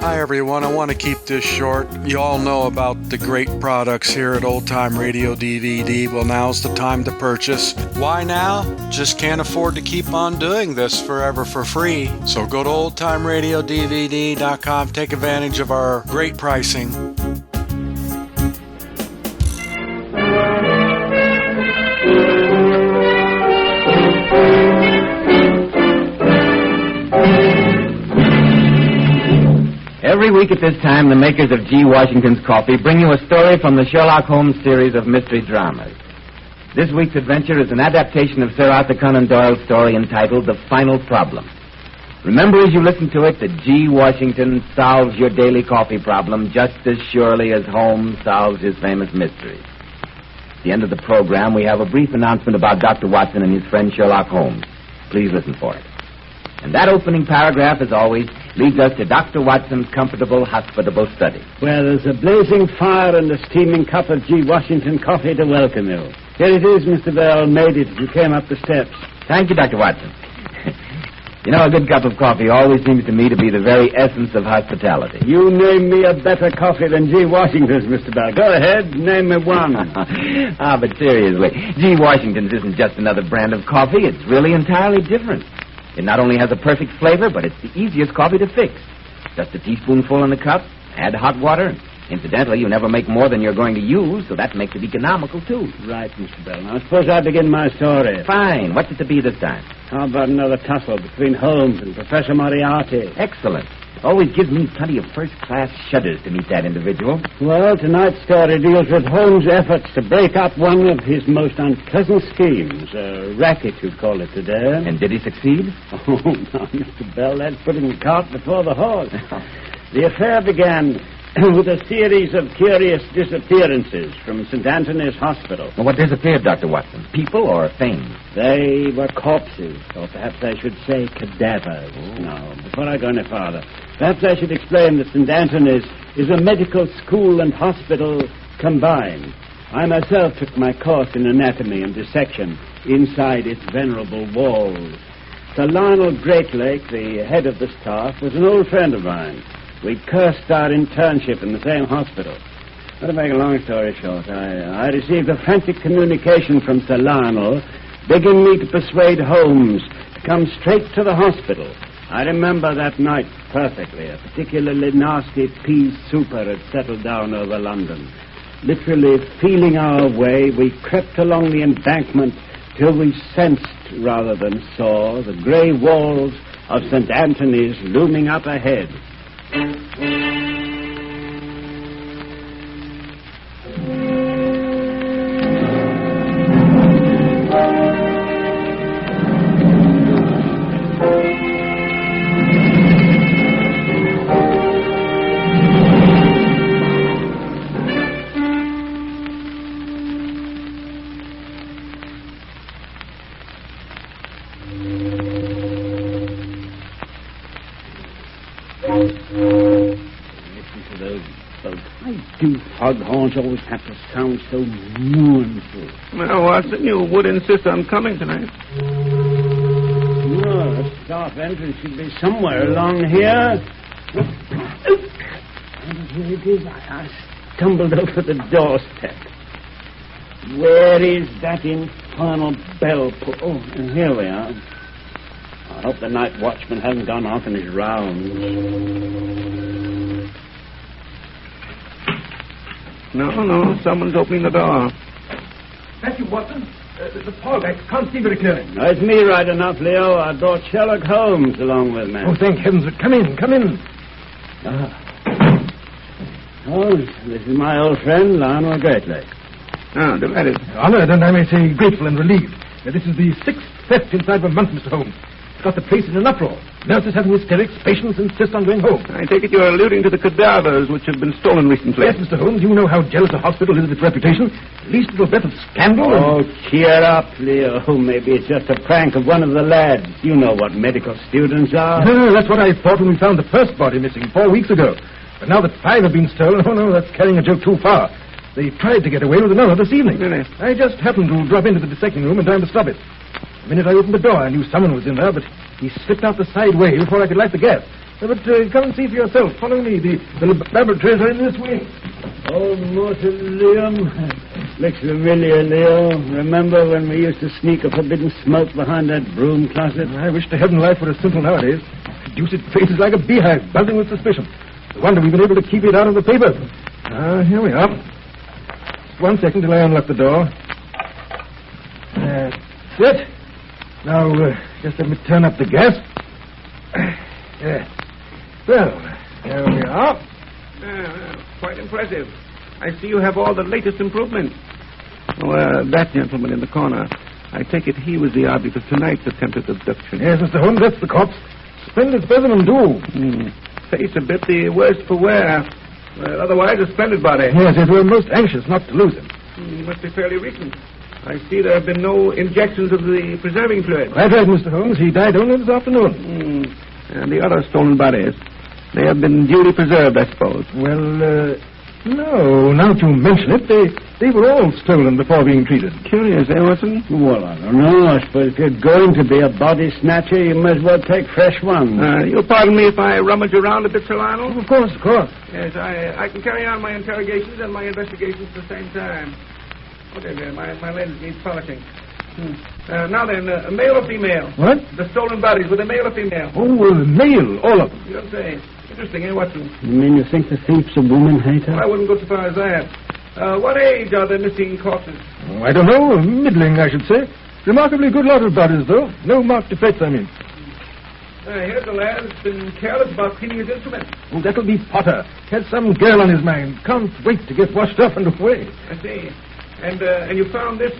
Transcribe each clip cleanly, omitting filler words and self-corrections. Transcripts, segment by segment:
Hi, everyone. I want to keep this short. You all know about the great products here at Old Time Radio DVD. Well, now's the time to purchase. Why now? Just can't afford to keep on doing this forever for free. So go to oldtimeradiodvd.com. Take advantage of our great pricing. Every week at this time, the makers of G. Washington's Coffee bring you a story from the Sherlock Holmes series of mystery dramas. This week's adventure is an adaptation of Sir Arthur Conan Doyle's story entitled The Final Problem. Remember as you listen to it that G. Washington solves your daily coffee problem just as surely as Holmes solves his famous mysteries. At the end of the program, we have a brief announcement about Dr. Watson and his friend Sherlock Holmes. Please listen for it. And that opening paragraph, as always, leads us to Dr. Watson's comfortable, hospitable study. Well, there's a blazing fire and a steaming cup of G. Washington coffee to welcome you. Here it is, Mr. Bell. Made it as you came up the steps. Thank you, Dr. Watson. You know, a good cup of coffee always seems to me to be the very essence of hospitality. You name me a better coffee than G. Washington's, Mr. Bell. Go ahead, name me one. But seriously, G. Washington's isn't just another brand of coffee. It's really entirely different. It not only has a perfect flavor, but it's the easiest coffee to fix. Just a teaspoonful in the cup, add hot water. Incidentally, you never make more than you're going to use, so that makes it economical, too. Right, Mr. Bell. Now, suppose I begin my story. Fine. What's it to be this time? How about another tussle between Holmes and Professor Moriarty? Excellent. Always gives me plenty of first-class shudders to meet that individual. Well, tonight's story deals with Holmes' efforts to break up one of his most unpleasant schemes, a racket, you'd call it today. And did he succeed? Oh, no, Mr. Bell, that's putting the cart before the horse. The affair began with a series of curious disappearances from St. Anthony's Hospital. Well, what disappeared, Dr. Watson? People or things? They were corpses, or perhaps I should say cadavers. No, before I go any farther, perhaps I should explain that St. Anthony's is a medical school and hospital combined. I myself took my course in anatomy and dissection inside its venerable walls. Sir Lionel Greatlake, the head of the staff, was an old friend of mine. We cursed our internship in the same hospital. But to make a long story short, I received a frantic communication from Sir Lionel begging me to persuade Holmes to come straight to the hospital. I remember that night perfectly. A particularly nasty pea super had settled down over London. Literally feeling our way, we crept along the embankment till we sensed, rather than saw, the grey walls of St. Anthony's looming up ahead. Foghorns always have to sound so mournful. Well, Watson, you would insist on coming tonight. No, the staff entrance should be somewhere along here. Here it is. I stumbled over the doorstep. Where is that infernal bell? Oh, and here we are. I hope the night watchman hasn't gone off in his rounds. No, someone's opening the door. Thank you, Watson. The fog, I can't see very clearly. No, it's me right enough, Leo. I brought Sherlock Holmes along with me. Oh, thank heavens. Come in. Oh, this is my old friend, Lionel Greatlake. Ah, delighted. Honored, and I may say grateful and relieved. This is the 6th theft inside of a month, Mr. Holmes. It's got the place in an uproar. Nurses having hysterics, patients insist on going home. I take it you're alluding to the cadavers which have been stolen recently. Yes, Mr. Holmes, you know how jealous a hospital is of its reputation. The least little breath of scandal... Oh, cheer up, Leo. Maybe it's just a prank of one of the lads. You know what medical students are. No, that's what I thought when we found the first body missing 4 weeks ago. But now that 5 have been stolen, oh, no, that's carrying a joke too far. They tried to get away with another this evening. Really? I just happened to drop into the dissecting room in time to stop it. The minute I opened the door, I knew someone was in there, but he slipped out the side way before I could light the gas. But come and see for yourself. Follow me. The laboratories are in this wing. Oh, mausoleum. Looks familiar, Leo. Remember when we used to sneak a forbidden smoke behind that broom closet? I wish to heaven life were as simple nowadays. Deuced face is like a beehive, buzzing with suspicion. No wonder we've been able to keep it out of the paper. Here we are. Just 1 second till I unlock the door. That's it. Now, just let me turn up the gas. Well, here we are. Quite impressive. I see you have all the latest improvements. Oh, that gentleman in the corner. I take it he was the object of tonight's attempted abduction. Yes, Mr. Holmes, that's the corpse. Splendid specimen, too. Face a bit the worse for wear. Well, otherwise, a splendid body. Yes, we're most anxious not to lose him. He must be fairly recent. I see there have been no injections of the preserving fluid. Quite right, Mr. Holmes. He died only this afternoon. And the other stolen bodies, they have been duly preserved, I suppose. Well, no. Now that you mention it, they were all stolen before being treated. Curious, Watson? Well, I don't know. I suppose if you're going to be a body snatcher, you might as well take fresh ones. You'll pardon me if I rummage around a bit, Sir Lionel? Of course, of course. Yes, I can carry on my interrogations and my investigations at the same time. Okay, there. My lens needs polishing. Now then, male or female? What? The stolen bodies, were they male or female? Oh, male, all of them. You don't say. Interesting, Watson? You mean you think the thief's a woman hater? Well, I wouldn't go so far as that. What age are the missing corpses? I don't know. Middling, I should say. Remarkably good lot of bodies, though. No marked defects, I mean. Here's a lad who's been careless about cleaning his instruments. Oh, that'll be Potter. Has some girl on his mind. Can't wait to get washed up and away. I see. And you found this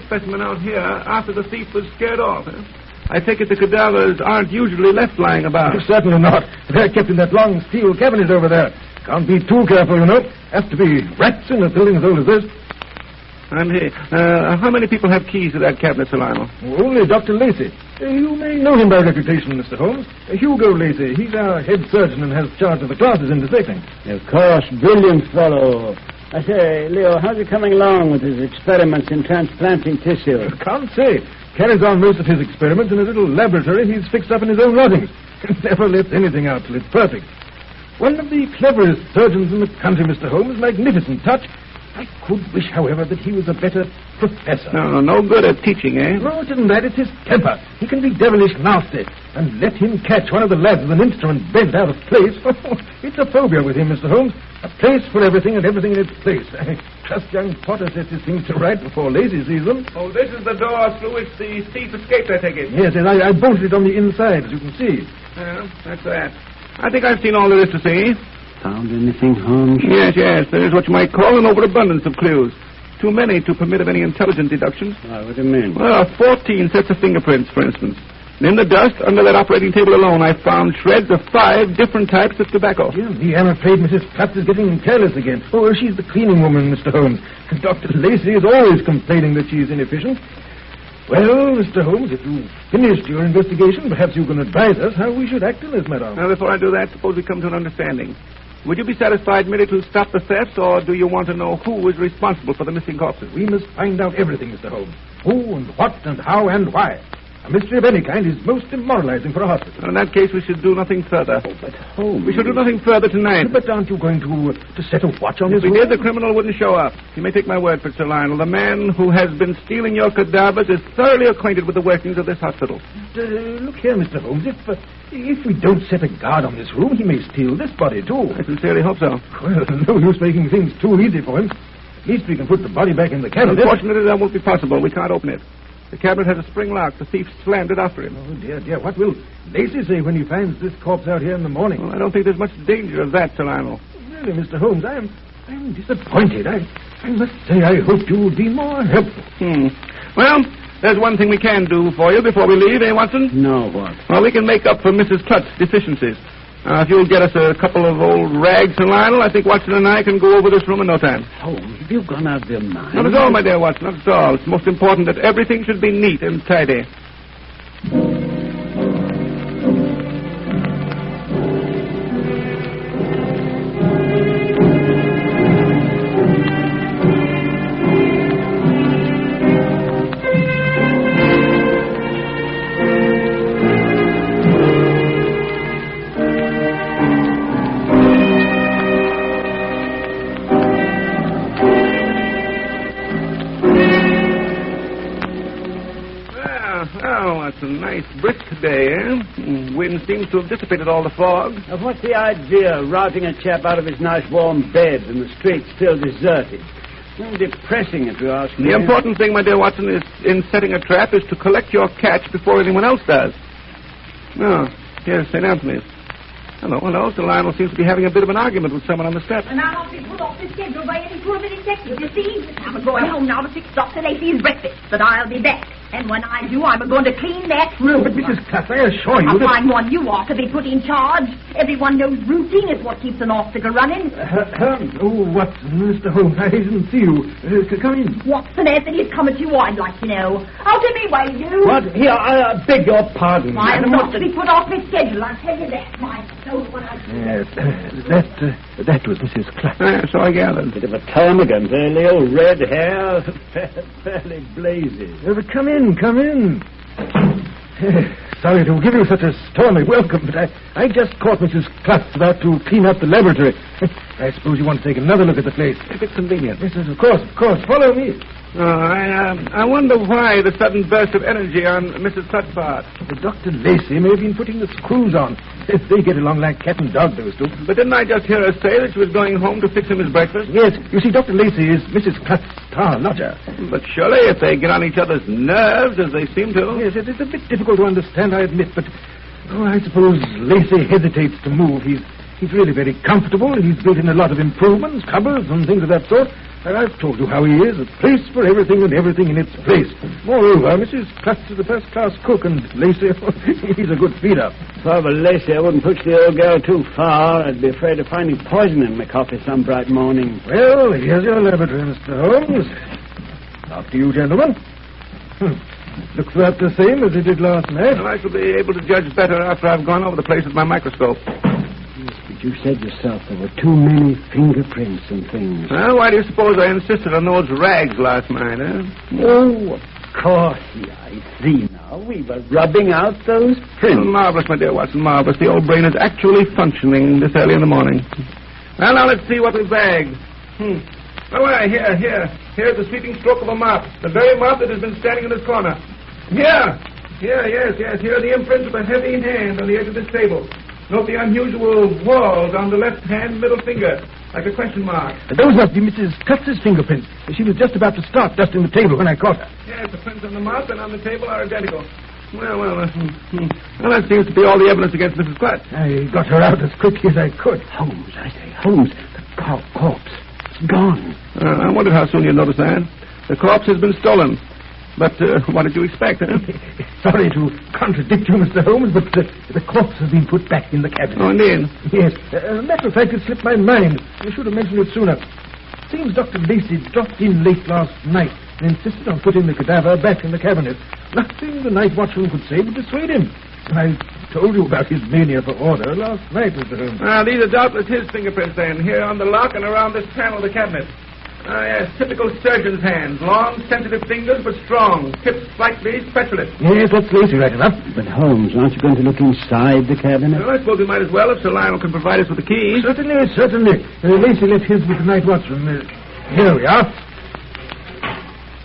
specimen out here after the thief was scared off, huh? I take it the cadavers aren't usually left lying about. Certainly not. They're kept in that long steel cabinet over there. Can't be too careful, you know. Have to be rats in a building as old as this. And how many people have keys to that cabinet, Sir Lionel? Only Dr. Lacey. You may know him by reputation, Mr. Holmes. Hugo Lacey. He's our head surgeon and has charge of the classes in dissecting. Of course, brilliant fellow. I say, Leo, how's he coming along with his experiments in transplanting tissue? Can't say. Carries on most of his experiments in a little laboratory he's fixed up in his own lodgings. Never lets anything out till it's perfect. One of the cleverest surgeons in the country, Mr. Holmes. Magnificent touch. I could wish, however, that he was a better professor. No good at teaching, eh? No, it isn't that. It's his temper. He can be devilish nasty. And let him catch one of the lads with an instrument bent out of place. It's a phobia with him, Mr. Holmes. A place for everything and everything in its place. I trust young Potter sets his things to right before Lacey sees them. Oh, this is the door through which the thief escaped, I take it. Yes, I bolted it on the inside, as you can see. Yeah, that's that. I think I've seen all there is to see. Found anything, Holmes? Yes. There is what you might call an overabundance of clues. Too many to permit of any intelligent deductions. What do you mean? Well, 14 sets of fingerprints, for instance. And in the dust, under that operating table alone, I found shreds of 5 different types of tobacco. Dear me, I'm afraid Mrs. Platts is getting careless again. Oh, she's the cleaning woman, Mr. Holmes. Dr. Lacey is always complaining that she's inefficient. Well, Mr. Holmes, if you've finished your investigation, perhaps you can advise us how we should act in this matter. Now, before I do that, suppose we come to an understanding. Would you be satisfied merely to stop the thefts, or do you want to know who is responsible for the missing corpses? We must find out everything, Mr. Holmes. Who and what and how and why. A mystery of any kind is most demoralizing for a hospital. In that case, we should do nothing further. Oh, but Holmes... We shall do nothing further tonight. But aren't you going to set a watch on If this we room? did, the criminal wouldn't show up. You may take my word for it, Sir Lionel. The man who has been stealing your cadavers is thoroughly acquainted with the workings of this hospital. Look here, Mr. Holmes. If we don't set a guard on this room, he may steal this body, too. I sincerely hope so. Well, no use making things too easy for him. At least we can put the body back in the cabinet. Unfortunately, that won't be possible. We can't open it. The cabinet has a spring lock. The thief slammed it after him. Oh, dear. What will Lacey say when he finds this corpse out here in the morning? Well, I don't think there's much danger of that, Sir Lionel. Really, Mr. Holmes, I'm disappointed. I must say I hoped you would be more helpful. Well, there's one thing we can do for you before we leave, Watson? No, what? Well, we can make up for Mrs. Clutt's deficiencies. If you'll get us a couple of old rags, Sir Lionel, I think Watson and I can go over this room in no time. Holmes, have you gone out of your mind? Not at all, my dear Watson, not at all. It's most important that everything should be neat and tidy. a nice brisk day, eh? Wind seems to have dissipated all the fog. Now, what's the idea of routing a chap out of his nice warm bed and the streets still deserted? Well, depressing, if you ask me. The important thing, my dear Watson, is in setting a trap is to collect your catch before anyone else does. Oh, here's St. Anthony's. Hello. Sir Lionel seems to be having a bit of an argument with someone on the steps. And I'll not be put off the schedule by any poor little executive. You see, I'm going home now to fix Dr. Lacey's breakfast, but I'll be back. And when I do, I'm going to clean that room. But, Mrs. Cluff, I assure you I'll that... find one you ought to be put in charge. Everyone knows routine is what keeps an obstacle running. Holmes. Oh, Watson, Mr. Holmes, I didn't see you. Come in. Watson, Anthony's come at you, I'd like to know. Out of me way, you. What? Here, I beg your pardon. I'm not to be put off my schedule, I'll tell you that. My soul, when I... Yes, that was Mrs. Cluff. So I gathered. Bit of a termagant, fairly old red hair, fairly blazing. But come in. Sorry to give you such a stormy welcome, but I just caught Mrs. Cluff about to clean up the laboratory. I suppose you want to take another look at the place. If it's convenient. Yes, of course. Follow me. I wonder why the sudden burst of energy on Mrs. Cluff's part. Dr. Lacey may have been putting the screws on. They get along like cat and dog, those two. But didn't I just hear her say that she was going home to fix him his breakfast? Yes, you see, Dr. Lacey is Mrs. Cluff's star lodger. But surely if they get on each other's nerves, as they seem to... Yes, it's a bit difficult to understand, I admit, but I suppose Lacey hesitates to move. He's really very comfortable. He's built in a lot of improvements, cupboards and things of that sort. And I've told you how he is, a place for everything and everything in its place. Moreover, Mrs. Cluff is a first-class cook, and Lacey, he's a good feeder. Well, Lacey, I wouldn't push the old girl too far. I'd be afraid of finding poison in my coffee some bright morning. Well, here's your laboratory, Mr. Holmes. After you, gentlemen. Looks about the same as it did last night. Well, I shall be able to judge better after I've gone over the place with my microscope. You said yourself there were too many fingerprints and things. Well, why do you suppose I insisted on those rags last night, eh? Oh, of course. Yeah, I see now. We were rubbing out those prints. Marvelous, my dear Watson, marvelous. The old brain is actually functioning this early in the morning. Well, now let's see what we've bagged. Oh, here's the sweeping stroke of a mop. The very mop that has been standing in this corner. Yes. Here are the imprints of a heavy hand on the edge of this table. Note the unusual whorls on the left-hand middle finger, like a question mark. Those must be Mrs. Cluff's fingerprints. She was just about to start dusting the table when I caught her. Yes, the prints on the mop and on the table are identical. Well, that seems to be all the evidence against Mrs. Cluff. I got her out as quickly as I could. Holmes, the corpse. It's gone. I wondered how soon you'd notice that. The corpse has been stolen. But what did you expect, eh? Sorry to contradict you, Mr. Holmes, but the corpse has been put back in the cabinet. Oh, indeed? Yes. As a matter of fact, it slipped my mind. I should have mentioned it sooner. Seems Dr. Lacey dropped in late last night and insisted on putting the cadaver back in the cabinet. Nothing the night watchman could say would dissuade him. I told you about his mania for order last night, Mr. Holmes. These are doubtless his fingerprints, then, here on the lock and around this panel of the cabinet. Yes, typical surgeon's hands. Long, sensitive fingers, but strong. Tips slightly specialist. Yes, that's Lacey right enough. But, Holmes, aren't you going to look inside the cabinet? Well, I suppose we might as well if Sir Lionel can provide us with the keys. Certainly. Lacey left his with the night watchman. Here we are.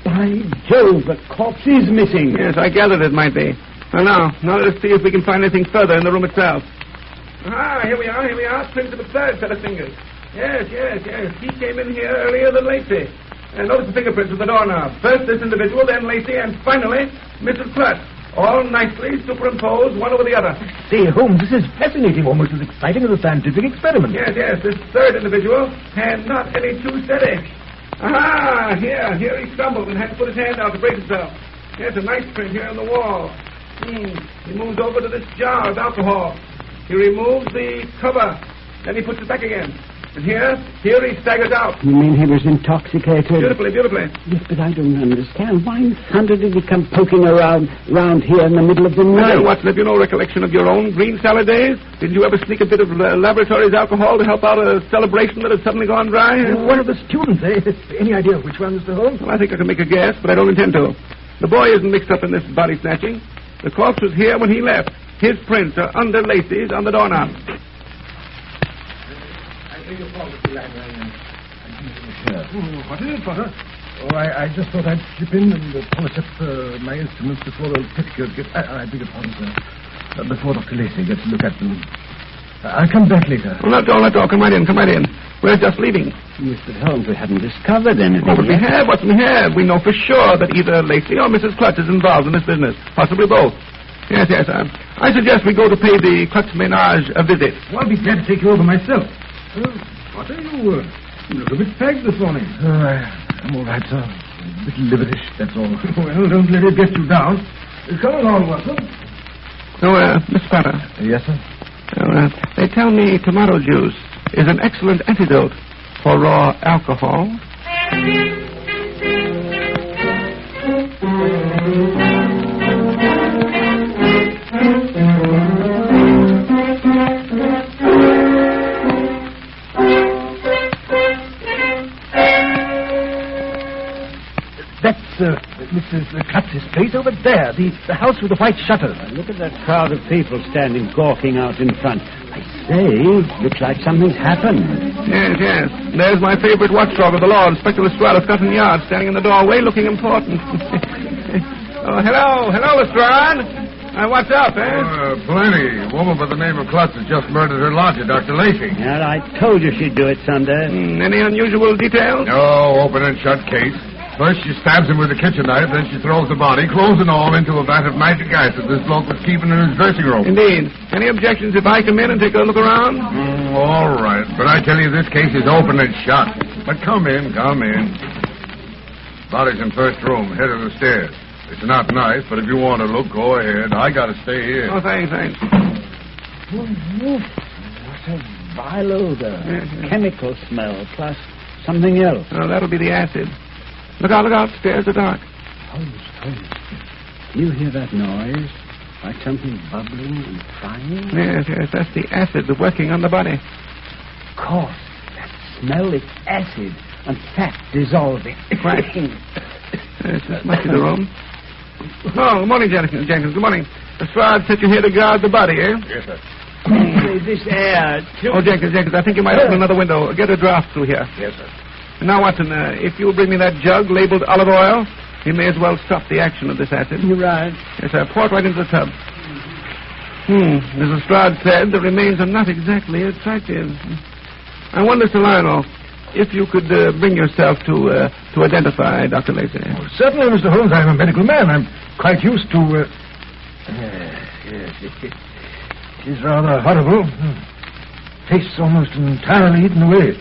By Jove, the corpse is missing. Yes, I gathered it might be. Now let us see if we can find anything further in the room itself. Here we are. Prints of a third set of fingers. Yes. He came in here earlier than Lacey. And notice the fingerprints of the doorknob. First this individual, then Lacey, and finally, Mrs. Clutt. All nicely superimposed one over the other. Say, Holmes, this is fascinating, almost as exciting as a scientific experiment. Yes. This third individual, hand not any too steady. Here he stumbled and had to put his hand out to brace himself. Yes, a nice print here on the wall. He moves over to this jar of alcohol. He removes the cover. Then he puts it back again. And here he staggers out. You mean he was intoxicated? Beautifully. Yes, but I don't understand. Why in thunder did he come poking around here in the middle of the night? Watson, have you no recollection of your own green salad days? Didn't you ever sneak a bit of laboratory's alcohol to help out a celebration that had suddenly gone dry? One of the students, eh? Any idea which one, Mr. Holmes? Well, I think I can make a guess, but I don't intend to. The boy isn't mixed up in this body snatching. The corpse was here when he left. His prints are under Lacey's on the doorknob. What is it, Potter? Oh, I just thought I'd slip in and polish up my instruments before those petticoats get... I beg your pardon, sir. Before Dr. Lacey gets to look at them. I'll come back later. Well, not all. Come right in. We're just leaving. Mr. Holmes, we haven't discovered anything Oh, but we yet. have. What we have. We know for sure that either Lacey or Mrs. Clutch is involved in this business. Possibly both. Yes. I suggest we go to pay the Clutch ménage a visit. Well, I'll be glad to take you over myself. Potter, you look a bit fagged this morning. I'm all right, sir. A bit liverish, that's all. Well, don't let it get you down. Come along, Watson. So, Miss Potter. Yes, sir? Well, they tell me tomato juice is an excellent antidote for raw alcohol. That's Mrs. Clutch's place over there, the house with the white shutters. Look at that crowd of people standing gawking out in front. I say, looks like something's happened. Yes. There's my favorite watchdog of the law, Inspector Lestrade of Scotland Yard, standing in the doorway looking important. Oh, hello, Lestrade. What's up, eh? Plenty. A woman by the name of Clutch has just murdered her lodger, Dr. Lacey. Yeah, I told you she'd do it someday. Any unusual details? No, open and shut case. First she stabs him with a kitchen knife, then she throws the body, clothes and all, into a vat of magic acid this bloke was keeping in his dressing room. Indeed. Any objections if I come in and take a look around? All right. But I tell you, this case is open and shut. But come in. Body's in first room, head of the stairs. It's not nice, but if you want to look, go ahead. I got to stay here. Oh, thanks. What a vile odor. Chemical smell, plus something else. Oh, that'll be the acid. Look out. Stairs are dark. Holmes. You hear that noise? Like something bubbling and frying? Yes. That's the acid working on the body. Of course. That smell is acid and fat dissolving. Right. Yes, this must be the room. Oh, good morning, Jenkins. Good morning. Lestrade set you here to guard the body, eh? Yes, sir. This air... Oh, Jenkins, I think you might open another window. Get a draft through here. Yes, sir. Now, Watson, if you'll bring me that jug labeled olive oil, you may as well stop the action of this acid. You're right. Yes, sir. Pour it right into the tub. As Lestrade said, the remains are not exactly attractive. I wonder, Sir Lionel, if you could bring yourself to identify Dr. Lacey. Oh, certainly, Mr. Holmes. I'm a medical man. I'm quite used to... Yes, it is rather horrible. Tastes almost entirely eaten away.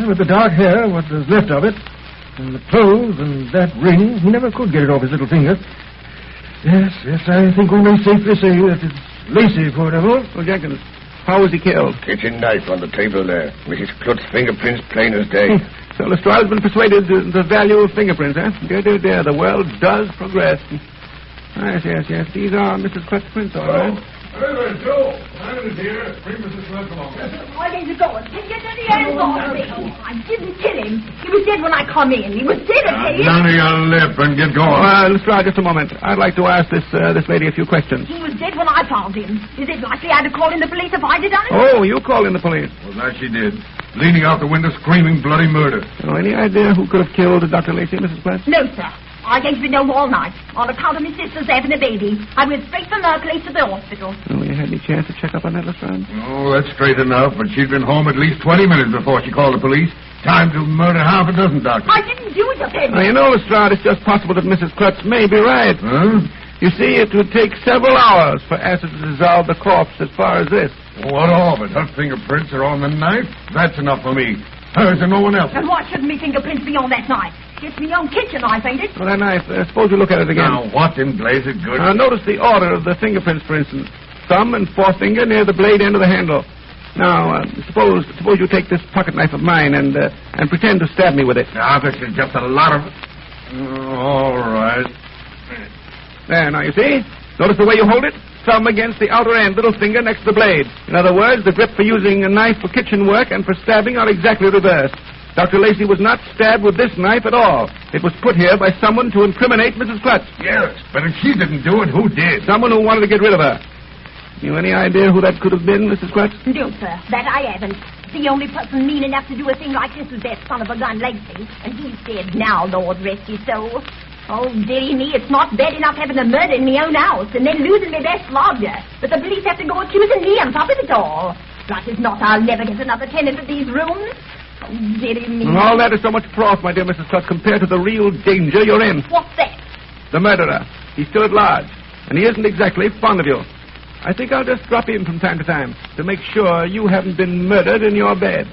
With the dark hair, what was left of it, and the clothes and that ring, he never could get it off his little finger. Yes, I think we may safely say that it's Lacey, poor devil. Oh, Jenkins, how was he killed? Kitchen knife on the table there, with his Clutch fingerprints plain as day. So Lestrade's been persuaded the value of fingerprints, eh? Dear, the world does progress. Yes. These are Mrs. Clutch's prints, all right. Hey, Joe. I'm here. Bring Mrs. Clutch along. Why didn't you go? Take your dirty hands off me. I didn't kill him. He was dead when I come in. He was dead, I tell you. None of your lip and get going. Lestrade, just a moment. I'd like to ask this lady a few questions. He was dead when I found him. Is it likely I'd have called in the police if I'd have done it? Oh, you called in the police. Well, that she did. Leaning out the window, screaming bloody murder. Oh, any idea who could have killed Dr. Lacey, Mrs. Clutch? No, sir. I ain't been home all night. On account of my sister's having a baby. I went straight from her place to the hospital. Oh, you had any chance to check up on that, Lestrade? Oh, that's straight enough, but she'd been home at least 20 minutes before she called the police. Time to murder half a dozen doctors. I didn't do it, I tell you. Now, you know, Lestrade, it's just possible that Mrs. Clutch may be right. Huh? You see, it would take several hours for acid to dissolve the corpse as far as this. What of it? Her fingerprints are on the knife. That's enough for me. Hers and no one else. And why shouldn't me fingerprints be on that knife? It's me own kitchen knife, ain't it? Well, that knife, suppose you look at it again. Now, what in blazes good? Notice the order of the fingerprints, for instance. Thumb and forefinger near the blade end of the handle. Now, suppose you take this pocket knife of mine and pretend to stab me with it. Now, this is just a lot of... all right. There, now, you see? Notice the way you hold it? Thumb against the outer end, little finger next to the blade. In other words, the grip for using a knife for kitchen work and for stabbing are exactly reversed. Dr. Lacey was not stabbed with this knife at all. It was put here by someone to incriminate Mrs. Clutch. Yes, but if she didn't do it, who did? Someone who wanted to get rid of her. You any idea who that could have been, Mrs. Clutch? No, sir. That I haven't. The only person mean enough to do a thing like this was that son of a gun, Lacey. And he's dead now, Lord rest his soul. Oh, dearie me, it's not bad enough having a murder in my own house and then losing my best lodger. But the police have to go accusing me on top of it all. Like as not, I'll never get another tenant of these rooms. Oh, dearie me. And all that is so much froth, my dear Mrs. Scott, compared to the real danger you're in. What's that? The murderer. He's still at large, and he isn't exactly fond of you. I think I'll just drop in from time to time to make sure you haven't been murdered in your bed.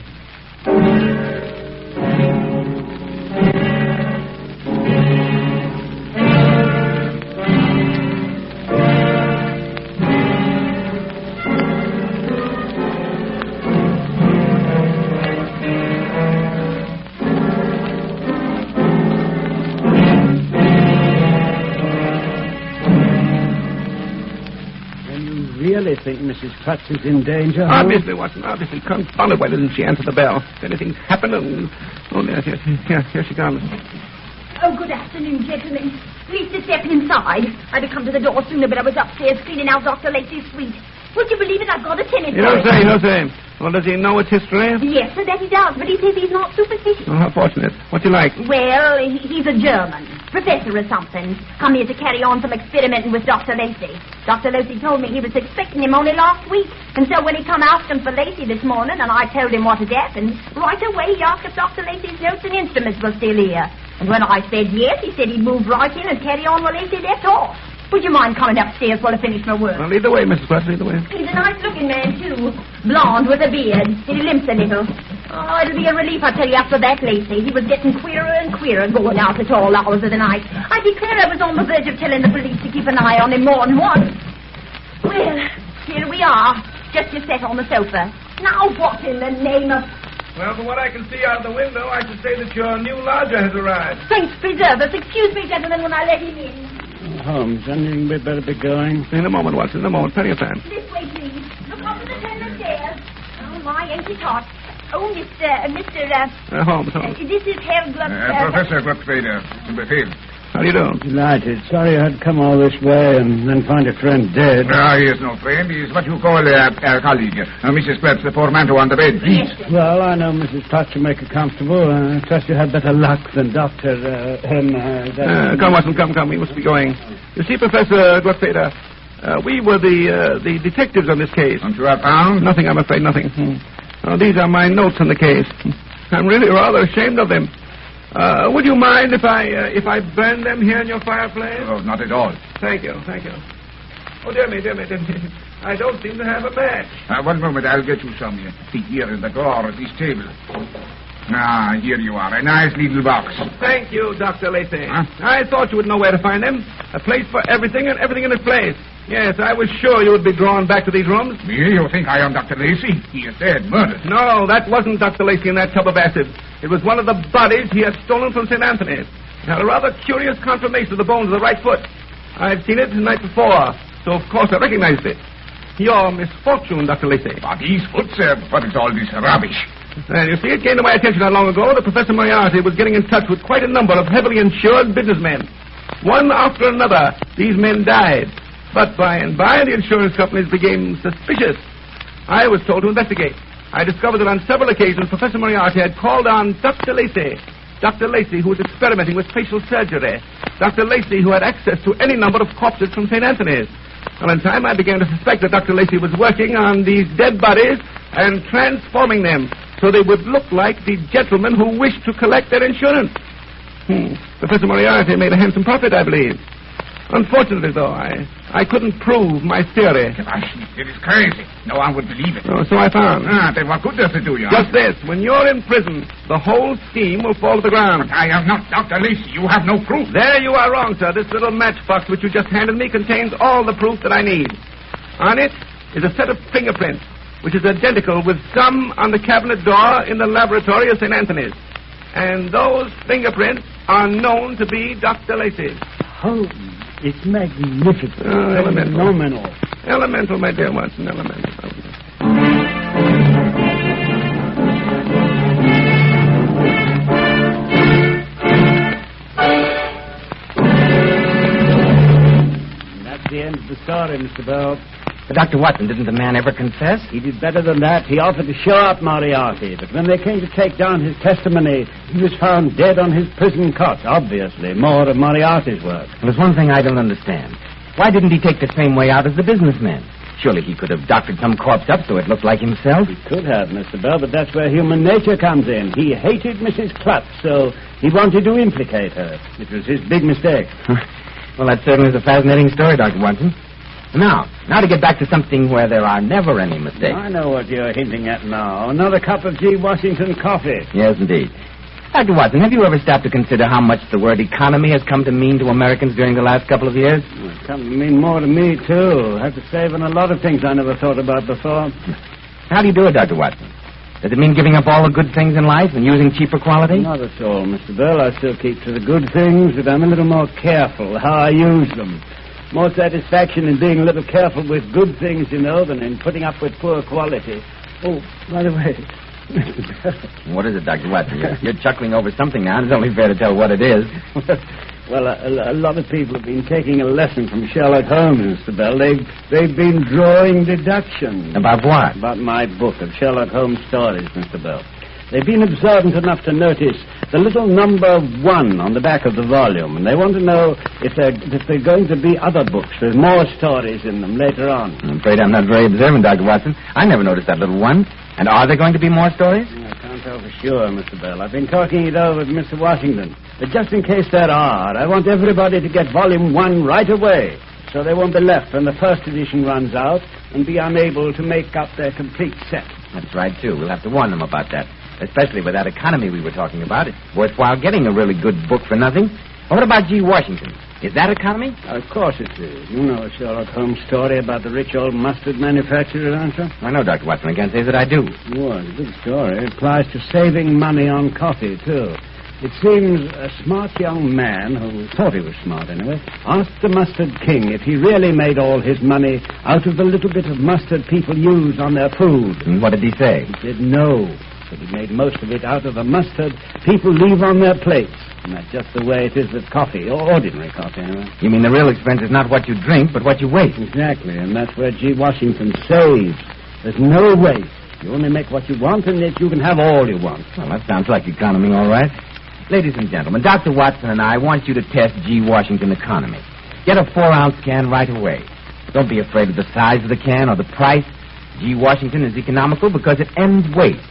Really think Mrs. Clutch is in danger? Obviously, Watson, obviously. Confounded, why doesn't she answer the bell? If anything's happened, oh, here she comes. Oh, good afternoon, gentlemen. Please to step inside. I'd have come to the door sooner, but I was upstairs cleaning out Dr. Lacey's suite. Would you believe it? I've got a tenant. You don't say. Well, does he know its history? Yes, sir, that he does, but he says he's not superstitious. Oh, how fortunate. What's he like? Well, he's a German. Professor or something. Come here to carry on some experimenting with Dr. Lacey. Dr. Lacey told me he was expecting him only last week. And so when he come asking for Lacey this morning, and I told him what had happened, right away he asked if Dr. Lacey's notes and instruments were still here. And when I said yes, he said he'd move right in and carry on where Lacey left off. Would you mind coming upstairs while I finish my work? Well, lead the way, Mrs. Clutch, lead the way. He's a nice-looking man, too. Blonde with a beard. He limps a little. Oh, it'll be a relief, I tell you, after that, Lacey. He was getting queerer and queerer going out at all hours of the night. I declare I was on the verge of telling the police to keep an eye on him more than once. Well, here we are. Just you sit on the sofa. Now what in the name of... Well, from what I can see out of the window, I should say that your new lodger has arrived. Saints preserve us. Excuse me, gentlemen, when I let him in. Holmes, I think we'd better be going. In a moment, Watson, in a moment. Plenty of time. This way, please. Look up to the tenement stairs. Oh, my, ain't it hot? Oh, Mr. Holmes. This is Herr Gluck. Professor Gluckfader, to befehl. How do you do? Delighted. Sorry I had to come all this way and then find a friend dead. He is no friend. He is what you call a colleague. Mrs. Clutch, the portmanteau on the bed, please. Well, I know Mrs. Clutch will make it comfortable. I trust you have better luck than Dr. Come, Watson, come. We must be going. You see, Professor Gluckfader, we were the detectives on this case. Don't you have found? Nothing, I'm afraid, nothing. These are my notes on the case. I'm really rather ashamed of them. Would you mind if I burn them here in your fireplace? Oh, not at all. Thank you. Oh, dear me. I don't seem to have a match. 1 moment, I'll get you some. See here in the drawer of this table. Here you are. A nice little box. Thank you, Dr. Lacey. Huh? I thought you would know where to find them. A place for everything and everything in its place. Yes, I was sure you would be drawn back to these rooms. Me? You think I am Dr. Lacey? He is dead, murdered. No, that wasn't Dr. Lacey in that tub of acid. It was one of the bodies he had stolen from St. Anthony's. It had a rather curious conformation of the bones of the right foot. I've seen it the night before, so of course I recognized it. Your misfortune, Dr. Lacey. Body's foot, sir. What is all this rubbish? And you see, it came to my attention not long ago that Professor Moriarty was getting in touch with quite a number of heavily insured businessmen. One after another, these men died. But by and by, the insurance companies became suspicious. I was told to investigate. I discovered that on several occasions, Professor Moriarty had called on Dr. Lacey. Dr. Lacey, who was experimenting with facial surgery. Dr. Lacey, who had access to any number of corpses from St. Anthony's. Well, in time, I began to suspect that Dr. Lacey was working on these dead bodies and transforming them so they would look like the gentlemen who wished to collect their insurance. Professor Moriarty made a handsome profit, I believe. Unfortunately, though, I couldn't prove my theory. It is crazy. No one would believe it. Oh, so I found. Then what good does it do you? Just this. When you're in prison, the whole scheme will fall to the ground. But I am not Dr. Lacey. You have no proof. There you are wrong, sir. This little matchbox which you just handed me contains all the proof that I need. On it is a set of fingerprints, which is identical with some on the cabinet door in the laboratory of St. Anthony's. And those fingerprints are known to be Dr. Lacey's. Oh, it's magnificent. Elemental. Phenomenal. Elemental, my dear Watson, elemental. That's the end of the story, Mr. Bell. But Dr. Watson, didn't the man ever confess? He did better than that. He offered to show up Moriarty, but when they came to take down his testimony, he was found dead on his prison cot. Obviously, more of Moriarty's work. There's one thing I don't understand. Why didn't he take the same way out as the businessmen? Surely he could have doctored some corpse up so it looked like himself. He could have, Mr. Bell, but that's where human nature comes in. He hated Mrs. Clutch, so he wanted to implicate her. It was his big mistake. Well, that certainly is a fascinating story, Dr. Watson. Now to get back to something where there are never any mistakes. I know what you're hinting at now. Another cup of G. Washington coffee. Yes, indeed. Dr. Watson, have you ever stopped to consider how much the word economy has come to mean to Americans during the last couple of years? It's come to mean more to me, too. I have to save on a lot of things I never thought about before. How do you do it, Dr. Watson? Does it mean giving up all the good things in life and using cheaper quality? Not at all, Mr. Bell. I still keep to the good things, but I'm a little more careful how I use them. More satisfaction in being a little careful with good things, you know, than in putting up with poor quality. Oh, by the way, Mr. Bell. What is it, Dr. Watson? You're chuckling over something now, and it's only fair to tell what it is. Well, a lot of people have been taking a lesson from Sherlock Holmes, Mr. Bell. They've been drawing deductions. About what? About my book of Sherlock Holmes stories, Mr. Bell. They've been observant enough to notice the little number 1 on the back of the volume, and they want to know if there are going to be other books with more stories in them later on. I'm afraid I'm not very observant, Dr. Watson. I never noticed that little 1. And are there going to be more stories? I can't tell for sure, Mr. Bell. I've been talking it over with Mr. Washington. But just in case there are, I want everybody to get volume 1 right away, so they won't be left when the first edition runs out and be unable to make up their complete set. That's right, too. We'll have to warn them about that. Especially with that economy we were talking about. It's worthwhile getting a really good book for nothing. What about G. Washington? Is that economy? Of course it is. You know a Sherlock Holmes story about the rich old mustard manufacturer, don't you? I know, Dr. Watson. I can't say that I do. Well, it's a good story. It applies to saving money on coffee, too. It seems a smart young man, who thought he was smart anyway, asked the Mustard King if he really made all his money out of the little bit of mustard people use on their food. And what did he say? He said no. But he made most of it out of the mustard people leave on their plates. And that's just the way it is with coffee, or ordinary coffee, anyway. You mean the real expense is not what you drink, but what you waste? Exactly, and that's where G. Washington saves. There's no waste. You only make what you want, and yet you can have all you want. Well, that sounds like economy, all right. Ladies and gentlemen, Dr. Watson and I want you to test G. Washington economy. Get a 4-ounce can right away. Don't be afraid of the size of the can or the price. G. Washington is economical because it ends waste.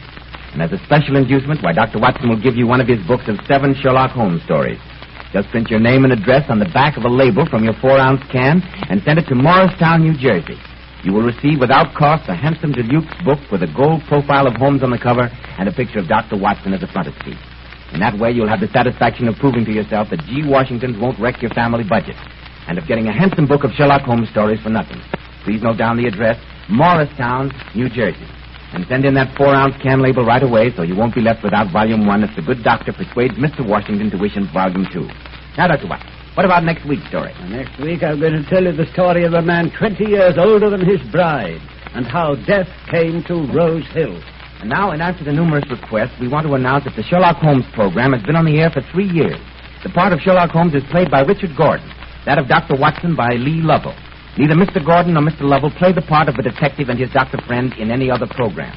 And as a special inducement, why, Dr. Watson will give you one of his books of 7 Sherlock Holmes stories. Just print your name and address on the back of a label from your 4-ounce can and send it to Morristown, New Jersey. You will receive without cost a handsome deluxe book with a gold profile of Holmes on the cover and a picture of Dr. Watson as a frontispiece. In that way, you'll have the satisfaction of proving to yourself that G. Washingtons won't wreck your family budget, and of getting a handsome book of Sherlock Holmes stories for nothing. Please note down the address, Morristown, New Jersey. And send in that 4-ounce can label right away so you won't be left without Volume 1 if the good doctor persuades Mr. Washington to wish him Volume 2. Now, Dr. Watson, what about next week's story? Next week, I'm going to tell you the story of a man 20 years older than his bride and how death came to Rose Hill. And now, in answer to numerous requests, we want to announce that the Sherlock Holmes program has been on the air for 3 years. The part of Sherlock Holmes is played by Richard Gordon, that of Dr. Watson by Lee Lovell. Neither Mr. Gordon nor Mr. Lovell play the part of a detective and his doctor friend in any other program.